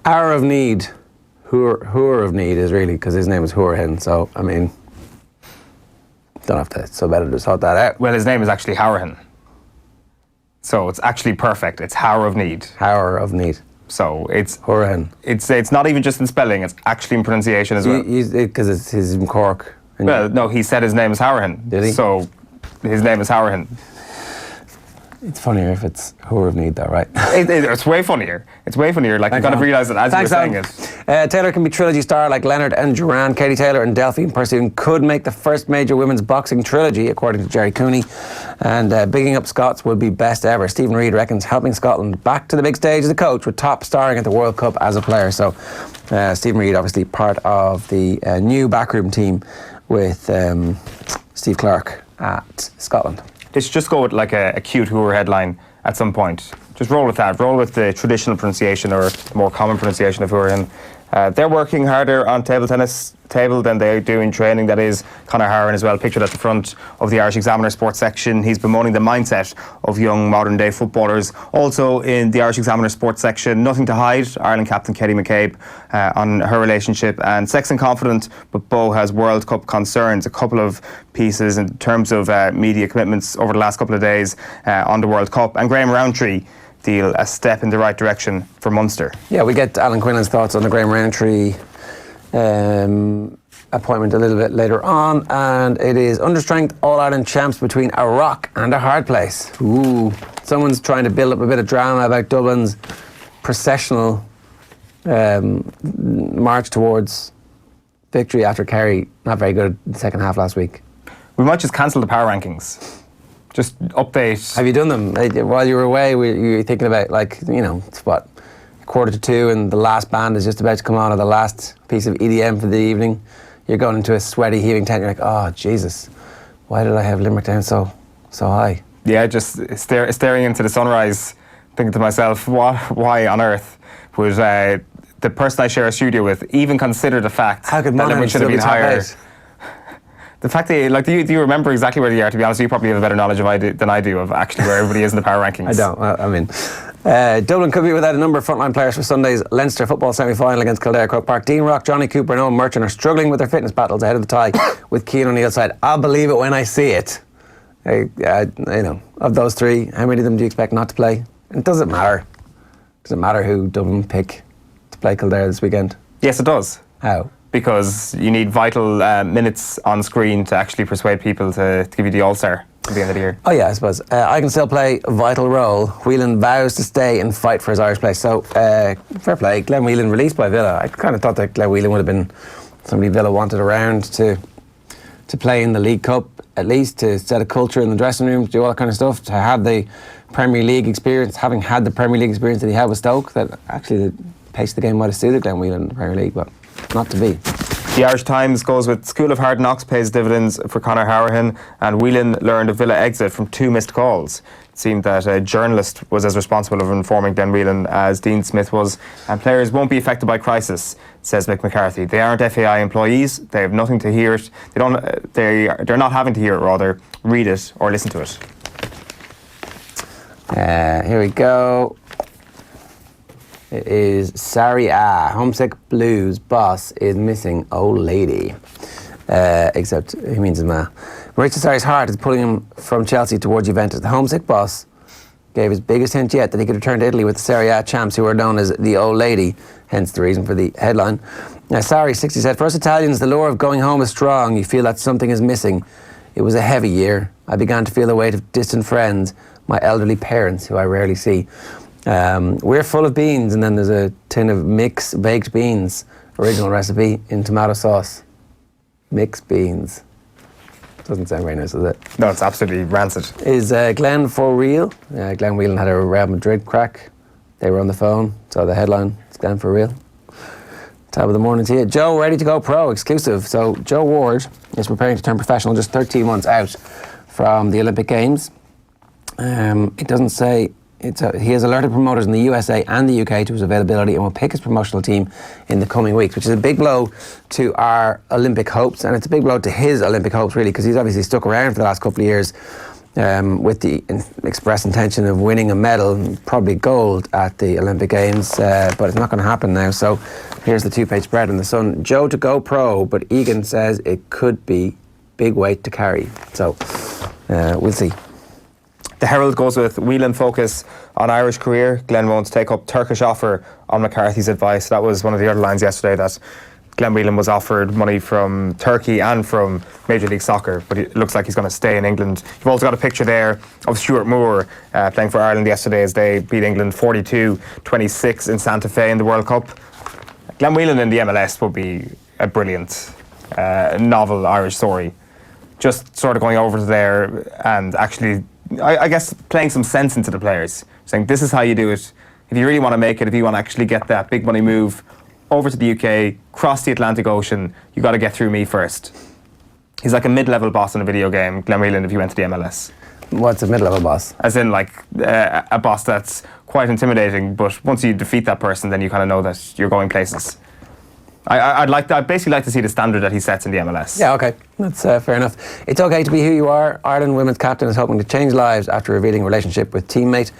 Hour of Need. Hour of Need is really, because his name is Hourihane, so, I mean, don't have to, so better to sort that out. Well, his name is actually Hourihane. So it's actually perfect. It's Hour of Need. Hour of Need. So it's Hourihane. It's not even just in spelling, it's actually in pronunciation as well. Because he's in Cork. Well, no, he said his name is Hourihane. Did he? So his name is Hourihane. It's funnier if it's Hour of Need, though, right? It's way funnier. It's way funnier. Like, you kind of realise it as you were saying it. Taylor can be trilogy star like Leonard and Duran. Katie Taylor and Delphine Pursuit could make the first major women's boxing trilogy, according to Jerry Cooney. And bigging up Scots would be best ever. Stephen Reid reckons helping Scotland back to the big stage as a coach, with top starring at the World Cup as a player. So Stephen Reid, obviously part of the new backroom team with Steve Clarke at Scotland. They should just go with like a cute Hoover headline at some point. Just roll with that. Roll with the traditional pronunciation or the more common pronunciation of Hourihane. They're working harder on table tennis table than they do in training. That is Conor Hourihane as well, pictured at the front of the Irish Examiner sports section. He's bemoaning the mindset of young modern day footballers. Also in the Irish Examiner sports section, nothing to hide. Ireland captain Katie McCabe on her relationship, and sex and confident, but Bo has World Cup concerns. A couple of pieces in terms of media commitments over the last couple of days on the World Cup. And Graham Rowntree deal a step in the right direction for Munster. Yeah, we get Alan Quinlan's thoughts on the Graham Rowntree appointment a little bit later on, and it is understrength All-Ireland champs between a rock and a hard place. Ooh, someone's trying to build up a bit of drama about Dublin's processional march towards victory after Kerry not very good in the second half last week. We might just cancel the power rankings. Just update. Have you done them? While you were away, you were thinking about, like, you know, it's what, 1:45 and the last band is just about to come on, or the last piece of EDM for the evening. You're going into a sweaty, heaving tent. You're like, oh, Jesus, why did I have Limerick down so high? Yeah, just staring into the sunrise, thinking to myself, why on earth would the person I share a studio with even consider the fact that Limerick should have been higher? The fact that, like, do you remember exactly where they are? To be honest, you probably have a better knowledge than I do of actually where everybody is in the power rankings. I don't. I mean, Dublin could be without a number of frontline players for Sunday's Leinster football semi-final against Kildare Croke Park. Dean Rock, Johnny Cooper and Owen Merchant are struggling with their fitness battles ahead of the tie with Cian O'Neill's side. I'll believe it when I see it. You know, of those three, how many of them do you expect not to play? It doesn't matter. It doesn't matter who Dublin pick to play Kildare this weekend. Yes, it does. How? Because you need vital minutes on screen to actually persuade people to give you the All-Star at the end of the year. Oh yeah, I suppose. I can still play a vital role. Whelan vows to stay and fight for his Irish place. So, fair play. Glenn Whelan released by Villa. I kind of thought that Glenn Whelan would have been somebody Villa wanted around to play in the League Cup, at least, to set a culture in the dressing room, to do all that kind of stuff, to have the Premier League experience, having had the Premier League experience that he had with Stoke, that actually the pace of the game might have suited Glenn Whelan in the Premier League, but not to be. The Irish Times goes with School of Hard Knocks pays dividends for Conor Hourihane, and Whelan learned of Villa exit from 2 missed calls. It seemed that a journalist was as responsible of informing Glenn Whelan as Dean Smith was, and players won't be affected by crisis, says Mick McCarthy. They aren't FAI employees, they have nothing to hear it, they're not having to hear it, rather, read it or listen to it. Here we go. It is Sarri Homesick Blues boss is missing old lady. Except he means his ma. Maurizio Sarri's heart is pulling him from Chelsea towards Juventus. The homesick boss gave his biggest hint yet that he could return to Italy with the Serie A champs, who are known as the old lady, hence the reason for the headline. Now, Sarri, 60, said, for us Italians, the lure of going home is strong. You feel that something is missing. It was a heavy year. I began to feel the weight of distant friends, my elderly parents, who I rarely see. We're full of beans, and then there's a tin of mixed baked beans, original recipe, in tomato sauce. Mixed beans. Doesn't sound very nice, does it? No, it's absolutely rancid. Is Glenn for real? Glenn Whelan had a Real Madrid crack. They were on the phone, so the headline, is Glenn for real? Top of the morning to you. Joe, ready to go pro, exclusive. So Joe Ward is preparing to turn professional just 13 months out from the Olympic Games. It doesn't say... he has alerted promoters in the USA and the UK to his availability and will pick his promotional team in the coming weeks, which is a big blow to our Olympic hopes, and it's a big blow to his Olympic hopes, really, because he's obviously stuck around for the last couple of years with the express intention of winning a medal, probably gold at the Olympic Games, but it's not going to happen now. So here's the two-page spread in the Sun. Joe to go pro, but Egan says it could be big weight to carry. So we'll see. The Herald goes with Whelan focus on Irish career. Glenn won't take up Turkish offer on McCarthy's advice. That was one of the other lines yesterday, that Glenn Whelan was offered money from Turkey and from Major League Soccer, but it looks like he's going to stay in England. You've also got a picture there of Stuart Moore playing for Ireland yesterday as they beat England 42-26 in Santa Fe in the World Cup. Glenn Whelan in the MLS would be a brilliant novel Irish story. Just sort of going over to there and actually, I guess, playing some sense into the players, saying this is how you do it. If you really want to make it, if you want to actually get that big money move over to the UK, cross the Atlantic Ocean, you got to get through me first. He's like a mid-level boss in a video game, Glenn Whelan, if you went to the MLS. What's a mid-level boss? As in, like, a boss that's quite intimidating, but once you defeat that person, then you kind of know that you're going places. I'd basically like to see the standard that he sets in the MLS. Yeah, okay. That's fair enough. It's okay to be who you are. Ireland women's captain is hoping to change lives after revealing a relationship with teammate.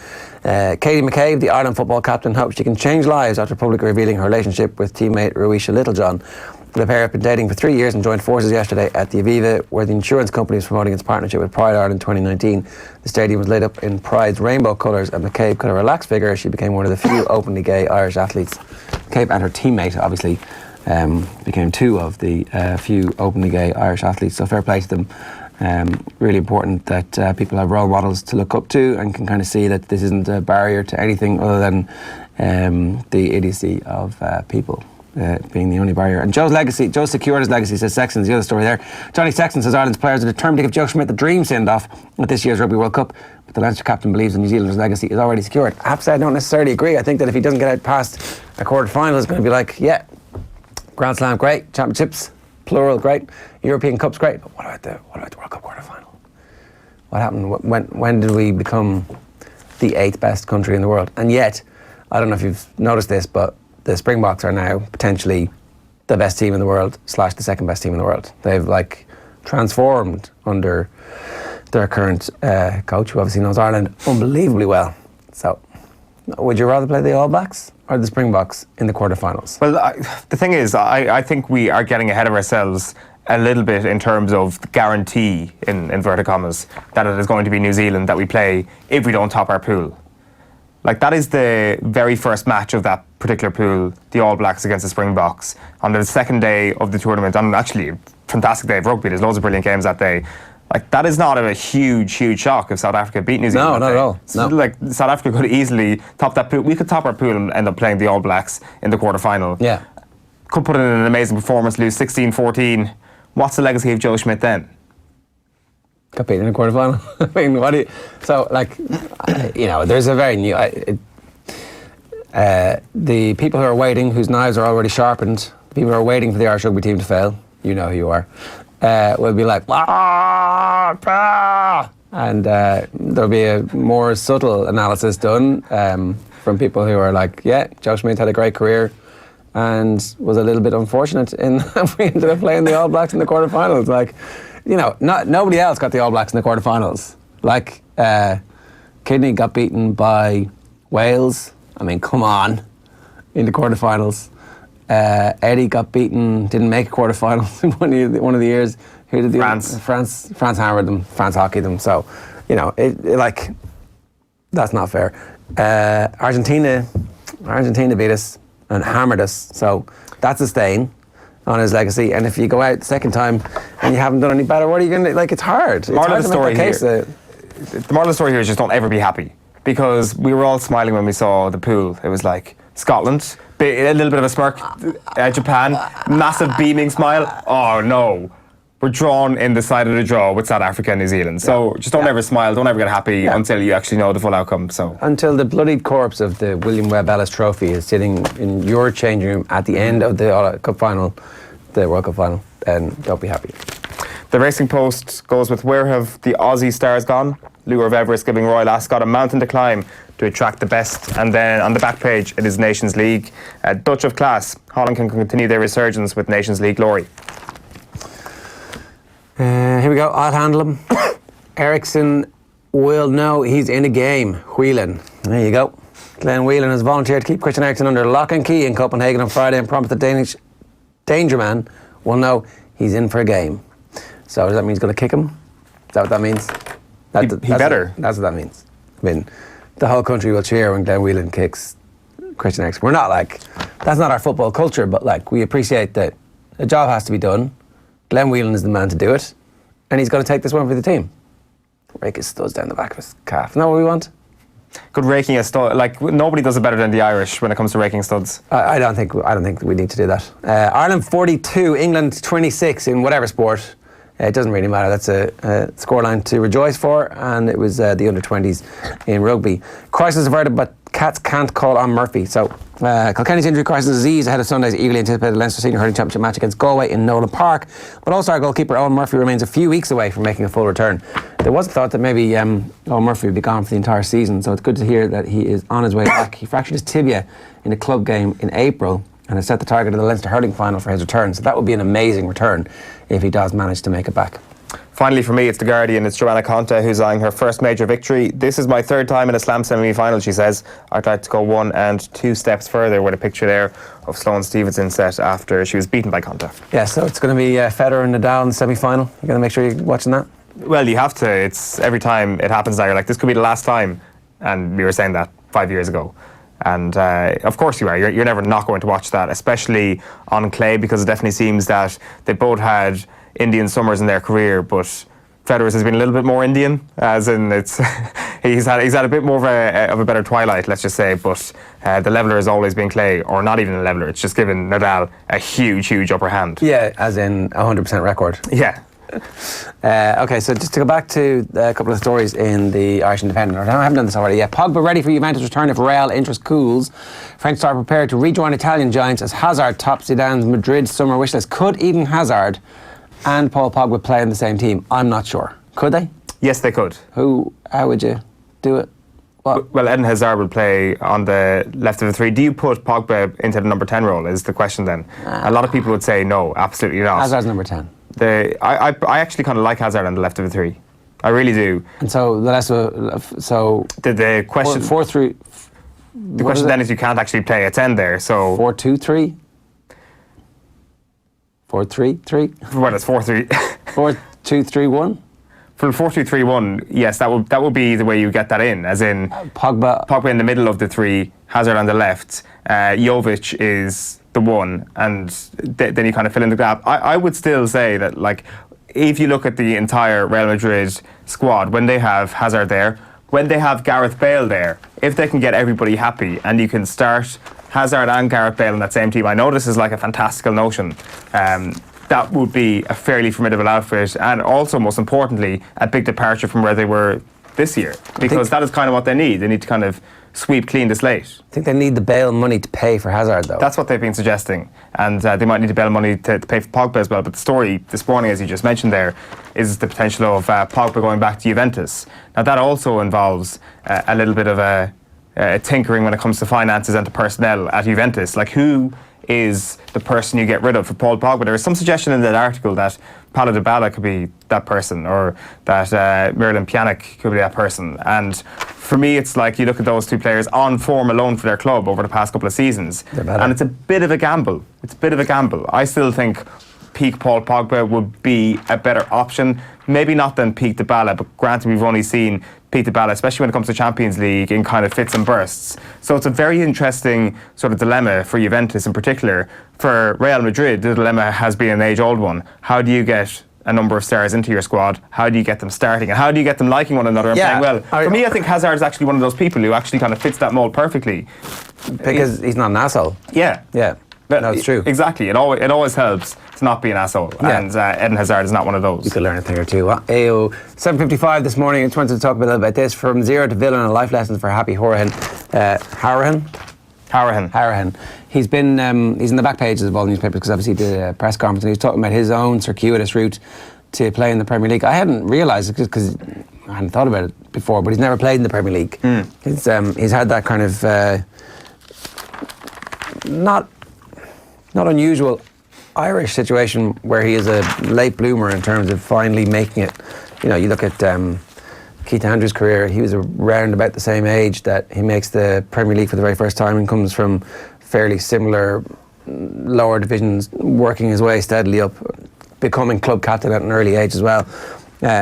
Katie McCabe, the Ireland football captain, hopes she can change lives after publicly revealing her relationship with teammate Ruisha Littlejohn. The pair have been dating for 3 years and joined forces yesterday at the Aviva, where the insurance company is promoting its partnership with Pride Ireland 2019. The stadium was lit up in Pride's rainbow colours, and McCabe cut a relaxed figure as she became one of the few openly gay Irish athletes. McCabe and her teammate, obviously, became two of the few openly gay Irish athletes, so fair play to them. Really important that people have role models to look up to and can kind of see that this isn't a barrier to anything other than the idiocy of people being the only barrier. And Joe's legacy, Joe secured his legacy, says Sexton's the other story there. Johnny Sexton says Ireland's players are determined to give Joe Schmidt the dream send-off at this year's Rugby World Cup, but the Leinster captain believes the New Zealand's legacy is already secured. I have to say, I don't necessarily agree. I think that if he doesn't get out past a quarter-final, it's going to be like, yeah, Grand Slam, great. Championships, plural, great. European Cups, great. But what about the World Cup quarter-final? What happened? When did we become the 8th best country in the world? And yet, I don't know if you've noticed this, but the Springboks are now potentially the best team in the world / the second best team in the world. They've like transformed under their current coach, who obviously knows Ireland unbelievably well. So, would you rather play the All Blacks or the Springboks in the quarterfinals? Well, the thing is, I think we are getting ahead of ourselves a little bit in terms of the guarantee, in inverted commas, that it is going to be New Zealand that we play if we don't top our pool. Like, that is the very first match of that particular pool, the All Blacks against the Springboks, on the second day of the tournament, and actually a fantastic day of rugby. There's loads of brilliant games that day. Like, that is not a huge shock if South Africa beat New Zealand. No, not at all. No. Like, South Africa could easily top that pool. We could top our pool and end up playing the All Blacks in the quarter-final. Yeah. Could put in an amazing performance, lose 16-14. What's the legacy of Joe Schmidt then? Got beaten in the quarterfinal. I mean, what do you... So, like, you know, there's a very new... the people who are waiting, whose knives are already sharpened, the people who are waiting for the Irish rugby team to fail, you know who you are, will be like, and there'll be a more subtle analysis done from people who are like, yeah, Joe Schmidt had a great career and was a little bit unfortunate in that we ended up playing the All Blacks in the quarterfinals. Like, you know, nobody else got the All Blacks in the quarterfinals. Like, Kidney got beaten by Wales. I mean, come on, in the quarterfinals. Eddie got beaten, didn't make a quarterfinals in one of the years. Who did France. France hammered them. France hockeyed them. So, you know, like, that's not fair. Argentina beat us and hammered us. So that's a stain on his legacy. And if you go out the second time and you haven't done any better, what are you going to... Like, it's hard. The moral of the story here is just don't ever be happy. Because we were all smiling when we saw the pool. It was like Scotland, a little bit of a smirk, Japan, massive beaming smile. Oh no, we're drawn in the side of the draw with South Africa and New Zealand. So just don't ever smile, don't ever get happy until you actually know the full outcome. So until the bloodied corpse of the William Webb Ellis Trophy is sitting in your changing room at the end of the Cup final, the World Cup final, then don't be happy. The Racing Post goes with, where have the Aussie stars gone? Lure of Everest giving Royal Ascot a mountain to climb to attract the best. And then on the back page, it is Nations League. Dutch of class. Holland can continue their resurgence with Nations League glory. Here we go. I'll handle them. Ericsson will know he's in a game. Whelan. There you go. Glenn Whelan has volunteered to keep Christian Eriksen under lock and key in Copenhagen on Friday and promised the Danish danger man will know he's in for a game. So does that mean he's going to kick him? Is that what that means? He better. That's what that means. I mean, the whole country will cheer when Glenn Whelan kicks Christian Eriksen. We're not like, that's not our football culture, but like we appreciate that a job has to be done. Glenn Whelan is the man to do it, and he's going to take this one for the team. Rake his studs down the back of his calf. Isn't that what we want? Good raking a stud. Like nobody does it better than the Irish when it comes to raking studs. I don't think we need to do that. Ireland 42, England 26 in whatever sport. It doesn't really matter. That's a scoreline to rejoice for, and it was the under-20s in rugby. Crisis averted, but Cats can't call on Murphy. So Kilkenny's injury crisis is eased ahead of Sunday's eagerly anticipated Leinster Senior Hurling Championship match against Galway in Nolan Park. But all-star goalkeeper Eoin Murphy remains a few weeks away from making a full return. There was a thought that maybe Eoin Murphy would be gone for the entire season, so it's good to hear that he is on his way back. He fractured his tibia in a club game in April and has set the target of the Leinster Hurling final for his return. So that would be an amazing return if he does manage to make it back. Finally, for me, it's The Guardian. It's Joanna Conta who's eyeing her first major victory. This is my third time in a slam semi-final, she says. I'd like to go 1 and 2 steps further, with a picture there of Sloane Stevenson set after she was beaten by Conta. Yeah, so it's going to be Federer and Nadal in the semi-final. You're going to make sure you're watching that? Well, you have to. It's every time it happens now, you're like, this could be the last time. And we were saying that 5 years ago. And of course you are. You're never not going to watch that, especially on clay, because it definitely seems that they both had Indian summers in their career, but Federer's has been a little bit more Indian, as in it's he's had a bit more of a better twilight, let's just say. But the leveler has always been clay, or not even a leveler. It's just given Nadal a huge upper hand. Yeah, as in 100% record. Yeah. Okay, so just to go back to a couple of stories in the Irish Independent. I haven't done this already yet. Pogba ready for Juventus return if Real interest cools. French star prepared to rejoin Italian giants as Hazard tops Zidane's Madrid summer wishlist. Could Eden Hazard and Paul Pogba play in the same team? I'm not sure. Could they? Yes, they could. How would you do it? What? Well, Eden Hazard would play on the left of the three. Do you put Pogba into the number 10 role, is the question then? A lot of people would say no, absolutely not. Hazard's number 10. I actually kind of like Hazard on the left of the three. I really do. And so the less the question 4-3. The question then is you can't actually play a 10 there. So 4-2-3. 4-3-3. Well, it's 4-3. 4-2-3-1. For 4-2-3-1, yes, that would be the way you get that in, as in Pogba in the middle of the three, Hazard on the left, Jovic is the one, and then you kind of fill in the gap. I would still say that, like, if you look at the entire Real Madrid squad, when they have Hazard there, when they have Gareth Bale there, if they can get everybody happy and you can start Hazard and Gareth Bale in that same team, I know this is like a fantastical notion. That would be a fairly formidable outfit, and also, most importantly, a big departure from where they were this year, because that is kind of what they need. They need to kind of sweep clean the slate. I think they need the Bale money to pay for Hazard, though. That's what they've been suggesting, and they might need the Bale money to pay for Pogba as well. But the story this morning, as you just mentioned there, is the potential of Pogba going back to Juventus. Now, that also involves a little bit of a tinkering when it comes to finances and to personnel at Juventus. Like, who is the person you get rid of for Paul Pogba? There was some suggestion in that article that Paulo Dybala could be that person, or that Miralem Pjanic could be that person. And for me, it's like you look at those two players on form alone for their club over the past couple of seasons, and it's a bit of a gamble. I still think peak Paul Pogba would be a better option. Maybe not than peak Dybala, but granted, we've only seen peak Dybala, especially when it comes to Champions League, in kind of fits and bursts. So it's a very interesting sort of dilemma for Juventus in particular. For Real Madrid, the dilemma has been an age-old one. How do you get a number of stars into your squad? How do you get them starting? And how do you get them liking one another and playing well? For me, I think Hazard is actually one of those people who actually kind of fits that mould perfectly. Because he's not an asshole. Yeah. Yeah. No, it's true. Exactly. It always helps to not be an asshole. Yeah. And Eden Hazard is not one of those. You could learn a thing or two. AO 7:55 this morning. I just wanted to talk a little about this. From zero to villain, a life lesson for Happy Hourihane. Hourihane. He's been he's in the back pages of all the newspapers because obviously he did a press conference and he was talking about his own circuitous route to play in the Premier League. I hadn't realised it because I hadn't thought about it before, but he's never played in the Premier League. He's had that kind of not unusual Irish situation where he is a late bloomer in terms of finally making it. You know, you look at Keith Andrews' career, he was around about the same age that he makes the Premier League for the very first time and comes from fairly similar lower divisions, working his way steadily up, becoming club captain at an early age as well.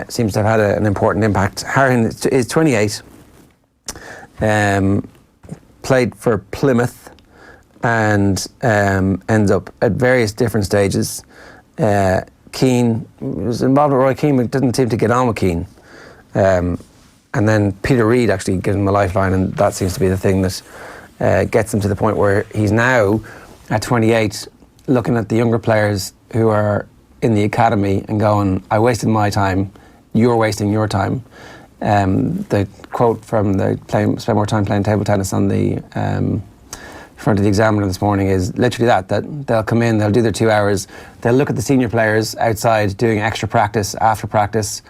Seems to have had an important impact. Hourihane is 28, played for Plymouth and ends up at various different stages. Keane was involved with Roy Keane, but didn't seem to get on with Keane. And then Peter Reid actually gave him a lifeline, and that seems to be the thing that gets him to the point where he's now, at 28, looking at the younger players who are in the academy and going, I wasted my time, you're wasting your time. The quote from the spend more time playing table tennis on the front of the Examiner this morning is literally that they'll come in, they'll do their 2 hours, they'll look at the senior players outside doing extra practice after practice,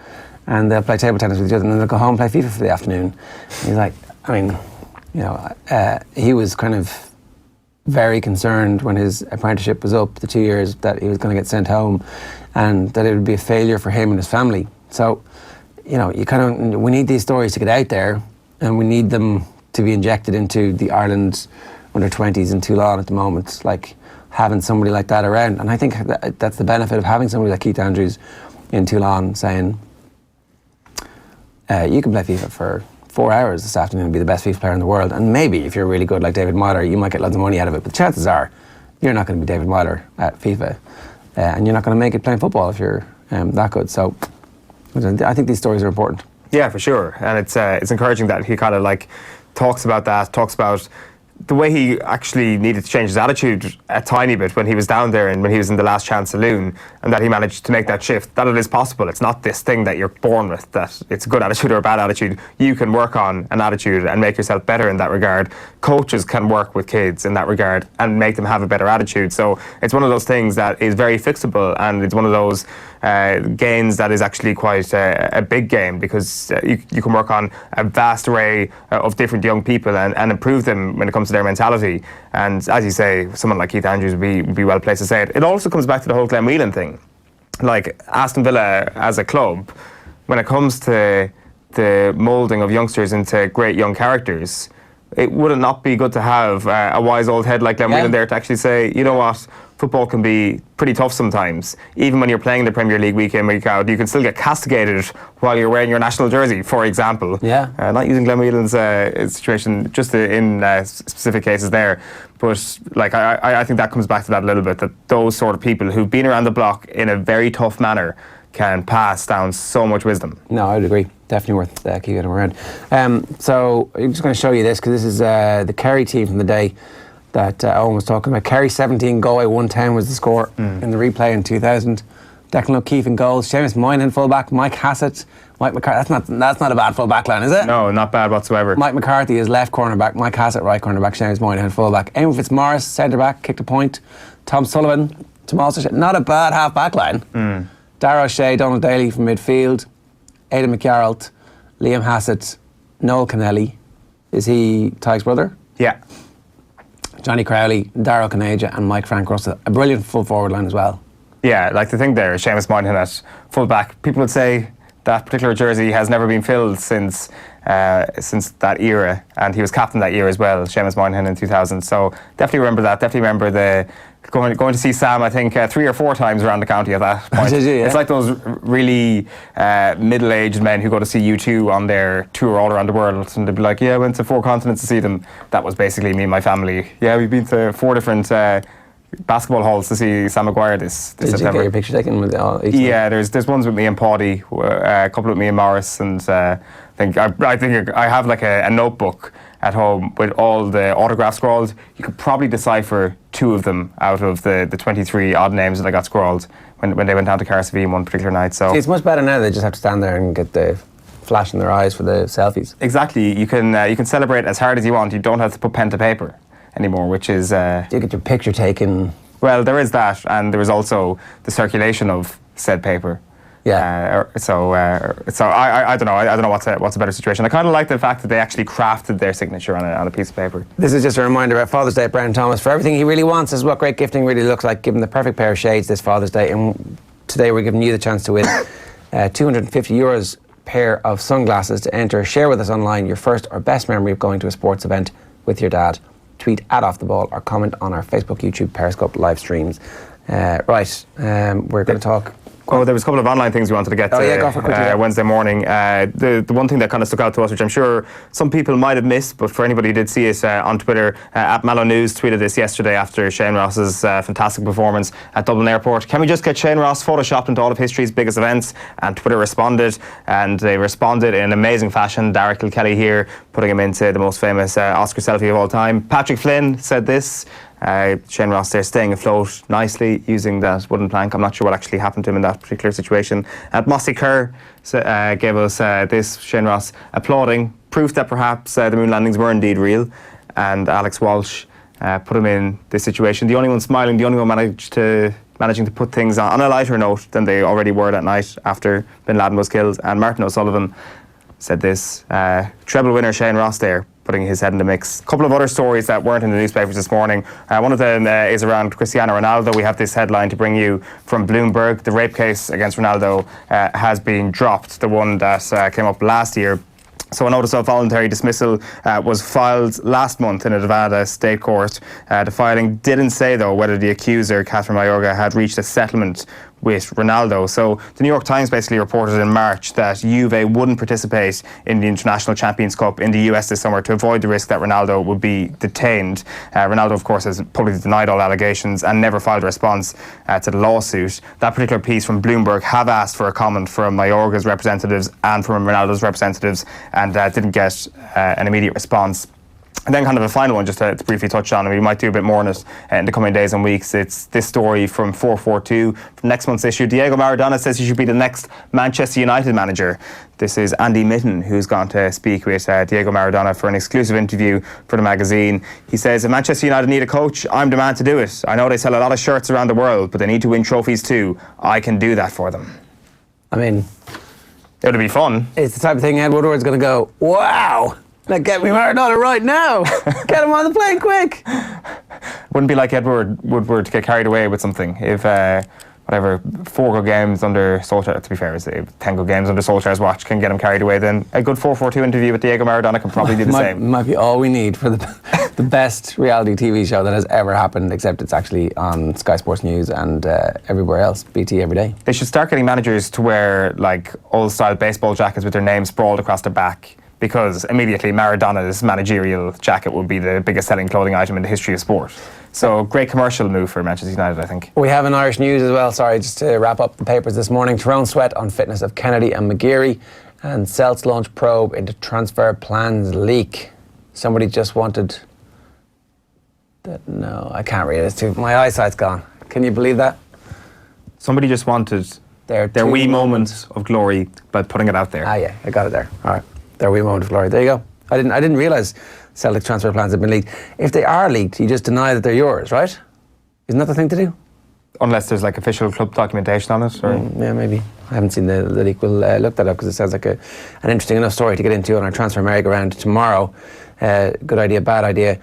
and they'll play table tennis with each other, and then they'll go home and play FIFA for the afternoon. And he's like, I mean, you know, he was kind of very concerned when his apprenticeship was up, the 2 years, that he was going to get sent home and that it would be a failure for him and his family. So, you know, we need these stories to get out there, and we need them to be injected into the Ireland under-20s in Toulon at the moment, like having somebody like that around. And I think that's the benefit of having somebody like Keith Andrews in Toulon saying, you can play FIFA for 4 hours this afternoon and be the best FIFA player in the world, and maybe if you're really good like David Myler, you might get loads of money out of it, but chances are you're not going to be David Myler at FIFA, and you're not going to make it playing football if you're that good. So I think these stories are important. Yeah, for sure. And it's encouraging that he kind of like talks about the way he actually needed to change his attitude a tiny bit when he was down there and when he was in the Last Chance Saloon, and that he managed to make that shift, that it is possible. It's not this thing that you're born with, that it's a good attitude or a bad attitude. You can work on an attitude and make yourself better in that regard. Coaches can work with kids in that regard and make them have a better attitude. So it's one of those things that is very fixable, and it's one of those gains that is actually quite a big game, because you can work on a vast array of different young people and improve them when it comes to their mentality. And as you say, someone like Keith Andrews would be well placed to say it. It also comes back to the whole Glenn Whelan thing. Like Aston Villa as a club, when it comes to the moulding of youngsters into great young characters, it would it not be good to have a wise old head like Glenn Whelan there to actually say, you know what, football can be pretty tough sometimes. Even when you're playing the Premier League week in, week out, you can still get castigated while you're wearing your national jersey, for example. Yeah. Not using Glenn Whelan's situation just in specific cases there, but like I think that comes back to that a little bit, that those sort of people who've been around the block in a very tough manner can pass down so much wisdom. No, I would agree. Definitely worth keeping them around. So I'm just going to show you this, because this is the Kerry team from the day that Eoin was talking about. Kerry 17, Galway 110 was the score in the replay in 2000. Declan O'Keefe in goals, Seamus Moynihan fullback, Mike Hassett, Mike McCarthy. That's not a bad fullback line, is it? No, not bad whatsoever. Mike McCarthy is left cornerback, Mike Hassett right cornerback, Seamus Moynihan fullback. Eoin Fitzmaurice centre back, kicked a point. Tom Sullivan, Tomas O'Shea. Not a bad half back line. Dara O'Shea, Donald Daly from midfield, Aidan McYarrelt, Liam Hassett, Noel Kennelly. Is he Tyke's brother? Yeah. Johnny Crowley, Darrell Caneja and Mike Frank Russell. A brilliant full forward line as well. Yeah, like the thing there, Seamus Moynihan at full-back, people would say that particular jersey has never been filled since that era, and he was captain that year as well, Seamus Moynihan in 2000. So definitely remember that. Definitely remember the going to see Sam, I think, 3 or 4 times around the county at that point. Did you, yeah? It's like those really middle-aged men who go to see U2 on their tour all around the world, and they'd be like, yeah, I went to 4 continents to see them. That was basically me and my family. Yeah, we've been to 4 different basketball halls to see Sam Maguire this Did September. you get your picture taken with each Yeah, there's ones with me and Paddy, a couple with me and Morris, and I think I have like a notebook at home with all the autographs scrawled. You could probably decipher 2 of them out of the 23 odd names that I got scrawled when they went down to Carsavine one particular night. So See, it's much better now. They just have to stand there and get the flash in their eyes for the selfies. exactly, you can celebrate as hard as you want. You don't have to put pen to paper anymore, which is You get your picture taken. well, there is that, and there is also the circulation of said paper. Yeah. So I don't know. I don't know what's a better situation. I kind of like the fact that they actually crafted their signature on a piece of paper. This is just a reminder about Father's Day at Brown Thomas. For everything he really wants is what great gifting really looks like. Give him the perfect pair of shades this Father's Day. And today we're giving you the chance to win €250 pair of sunglasses. To enter, share with us online your first or best memory of going to a sports event with your dad. Tweet @OffTheBall or comment on our Facebook, YouTube, Periscope live streams. We're going to talk. Oh, there was a couple of online things we wanted to get to go for it quickly, Wednesday morning. The one thing that kind of stuck out to us, which I'm sure some people might have missed, but for anybody who did see it on Twitter, @MalloNews tweeted this yesterday after Shane Ross's fantastic performance at Dublin Airport. Can we just get Shane Ross photoshopped into all of history's biggest events? And Twitter responded, and they responded in amazing fashion. Derek Kilkelly here, putting him into the most famous Oscar selfie of all time. Patrick Flynn said this. Shane Ross there staying afloat nicely using that wooden plank. I'm not sure what actually happened to him in that particular situation. Mossy Kerr gave us this, Shane Ross applauding, proof that perhaps the moon landings were indeed real. And Alex Walsh put him in this situation. The only one smiling, the only one managing to put things on a lighter note than they already were that night after Bin Laden was killed. And Martin O'Sullivan said this, treble winner Shane Ross there, putting his head in the mix. A couple of other stories that weren't in the newspapers this morning. One of them is around Cristiano Ronaldo. We have this headline to bring you from Bloomberg. The rape case against Ronaldo has been dropped, the one that came up last year. So a notice of voluntary dismissal was filed last month in a Nevada state court. The filing didn't say, though, whether the accuser, Catherine Mayorga, had reached a settlement with Ronaldo. So the New York Times basically reported in March that Juve wouldn't participate in the International Champions Cup in the US this summer to avoid the risk that Ronaldo would be detained. Ronaldo, of course, has publicly denied all allegations and never filed a response to the lawsuit. That particular piece from Bloomberg have asked for a comment from Mayorga's representatives and from Ronaldo's representatives and didn't get an immediate response. And then kind of a final one, just to briefly touch on, and we might do a bit more on it in the coming days and weeks. It's this story from 442, from next month's issue. Diego Maradona says he should be the next Manchester United manager. This is Andy Mitten, who's gone to speak with Diego Maradona for an exclusive interview for the magazine. He says, if Manchester United need a coach, I'm the man to do it. I know they sell a lot of shirts around the world, but they need to win trophies too. I can do that for them. I mean, it would be fun. It's the type of thing Ed Woodward's going to go, wow! Now get me Maradona right now. Get him on the plane quick. Wouldn't be like Edward Woodward to get carried away with something. If, 4 good games under Solskjaer, to be fair, 10 good games under Solskjaer's watch can get him carried away, then a good 442 interview with Diego Maradona can probably do the same. Might be all we need for the best reality TV show that has ever happened, except it's actually on Sky Sports News and everywhere else, BT every day. They should start getting managers to wear like old-style baseball jackets with their name sprawled across their back, because immediately Maradona's managerial jacket would be the biggest selling clothing item in the history of sport. So great commercial move for Manchester United, I think. We have an Irish news as well, sorry, just to wrap up the papers this morning. Tyrone Sweat on fitness of Kennedy and McGeary, and Celts launch probe into transfer plans leak. Somebody just wanted... No, I can't read it. My eyesight's gone. Can you believe that? Somebody just wanted their wee moment of glory by putting it out there. Ah, yeah, I got it there. All right. Their wee moment of glory. There you go. I didn't realise Celtic transfer plans had been leaked. If they are leaked, you just deny that they're yours, right? Isn't that the thing to do? Unless there's like official club documentation on it. Or? Yeah, maybe. I haven't seen the leak. We'll look that up because it sounds like an interesting enough story to get into on our transfer merry-go-round tomorrow. Good idea, bad idea.